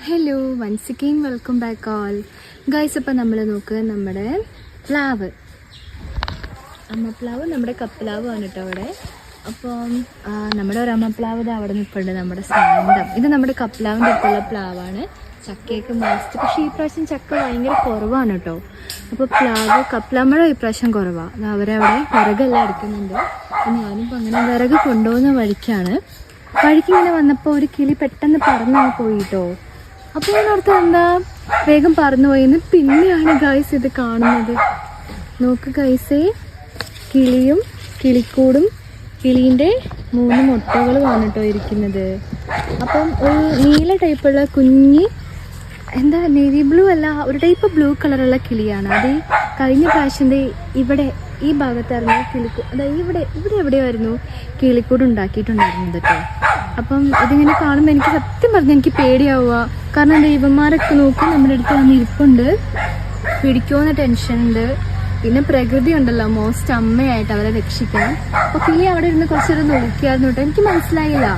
Hello once again welcome back all guys. അപ്പം നമ്മൾ നോക്കുക നമ്മുടെ പ്ലാവ് അമ്മപ്ലാവ് നമ്മുടെ കപ്പ്ലാവ് ആണ് കേട്ടോ അവിടെ. അപ്പം നമ്മുടെ ഒരു അമ്മപ്ലാവ് ഇത് അവിടെ നിൽപ്പുണ്ട്, നമ്മുടെ സാന്തം. ഇത് നമ്മുടെ കപ്പ്ലാവിൻ്റെ അടുത്തുള്ള പ്ലാവാണ്. ചക്കയൊക്കെ മസ്റ്റ്, പക്ഷേ ഈ പ്രാവശ്യം ചക്ക ഭയങ്കര കുറവാണ് കേട്ടോ. അപ്പോൾ പ്ലാവ് കപ്പ്ലാമ്പഴം ഈ പ്രാവശ്യം കുറവാണ്. അവരവിടെ വിറകെല്ലാം എടുക്കുന്നുണ്ട്. അപ്പം ഞാനിപ്പോൾ അങ്ങനെ വിറക് കൊണ്ടുപോകുന്ന വഴിക്കിങ്ങനെ വന്നപ്പോൾ ഒരു കിളി പെട്ടെന്ന് പറന്നങ്ങ് പോയിട്ടോ. അപ്പോൾ ഞാനോർത്ത് എന്താ വേഗം പറന്നു പോയിന്ന്. പിന്നെയാണ് ഗൈസ് ഇത് കാണുന്നത്. നോക്ക് ഗൈസേ, കിളിയും കിളിക്കൂടും കിളീൻ്റെ 3 മുട്ടകളുമാണ് കേട്ടോ ഇരിക്കുന്നത്. അപ്പം ഒരു നീല ടൈപ്പുള്ള കുഞ്ഞി എന്താ നേവി ബ്ലൂ അല്ല, ഒരു ടൈപ്പ് ബ്ലൂ കളറുള്ള കിളിയാണ്. അത് കഴിഞ്ഞ പ്രാവശ്യത്തെ ഇവിടെ ഈ ഭാഗത്തായിരുന്നു അതായത് ഇവിടെ എവിടെയായിരുന്നു കിളിക്കൂട് ഉണ്ടാക്കിയിട്ടുണ്ടായിരുന്നത് കേട്ടോ. അപ്പം ഇതിങ്ങനെ കാണുമ്പോൾ എനിക്ക് സത്യം പറഞ്ഞാൽ എനിക്ക് പേടിയാവുക. കാരണം ദൈവന്മാരൊക്കെ നോക്കി നമ്മുടെ അടുത്ത് വന്ന് ഇരിപ്പുണ്ട്, പിടിക്കുമെന്ന ടെൻഷനുണ്ട്. പിന്നെ പ്രകൃതി ഉണ്ടല്ലോ, മോസ്റ്റ് അമ്മയായിട്ട് അവരെ രക്ഷിക്കണം. അപ്പോൾ കിളി അവിടെ ഇരുന്ന് കുറച്ചേരം നോക്കിയായിരുന്നു കേട്ടോ. എനിക്ക് മനസ്സിലായില്ല.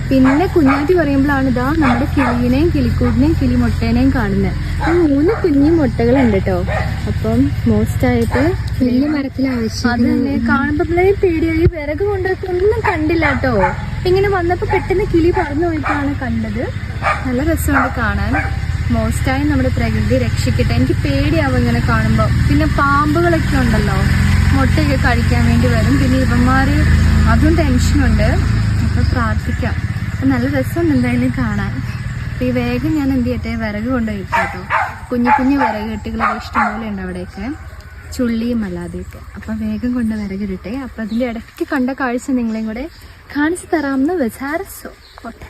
പിന്നെ കുഞ്ഞാറ്റി പറയുമ്പോഴാണ് ഇതാ നമ്മുടെ കിളീനെയും കിളിക്കൂടിനെയും കിളിമുട്ടേനെയും കാണുന്നത്. 3 കുഞ്ഞു മുട്ടകളുണ്ട് കേട്ടോ. അപ്പം മോസ്റ്റായിട്ട് വലിയ മരത്തിൽ ആവശ്യം അത് തന്നെ കാണുമ്പോഴേ പേടിയായി. വിറക് കൊണ്ടൊന്നും കണ്ടില്ല കേട്ടോ. ഇങ്ങനെ വന്നപ്പോൾ പെട്ടെന്ന് കിളി പറന്നു പോയിട്ടാണ് കണ്ടത്. നല്ല രസമുണ്ട് കാണാൻ. മോസ്റ്റായി നമ്മുടെ പ്രകൃതി രക്ഷിക്കട്ടെ. എനിക്ക് പേടിയാവും ഇങ്ങനെ കാണുമ്പോൾ. പിന്നെ പാമ്പുകളൊക്കെ ഉണ്ടല്ലോ, മുട്ടയൊക്കെ കഴിക്കാൻ വേണ്ടി വരും. പിന്നെ ഇവന്മാർ അതും ടെൻഷനുണ്ട്. അപ്പോൾ പ്രാർത്ഥിക്കാം. അപ്പം നല്ല രസമുണ്ട് എന്തായാലും കാണാൻ. അപ്പോൾ ഈ വേഗം ഞാൻ എന്ത് ചെയ്യട്ടെ, വിറക് കൊണ്ടുപോയി കേട്ടോ. കുഞ്ഞു വിറക് കെട്ടുകളൊക്കെ ഇഷ്ടംപോലെ ഉണ്ട് അവിടെയൊക്കെ, ചുള്ളിയും അല്ലാതെയൊക്കെ. അപ്പം വേഗം കൊണ്ട് വിറകിട്ടെ. അപ്പം അതിൻ്റെ ഇടയ്ക്ക് കണ്ട കാഴ്ച നിങ്ങളെയും കൂടെ കാണിച്ചു തരാമെന്ന് വിചാരിച്ചു. പോട്ടെ.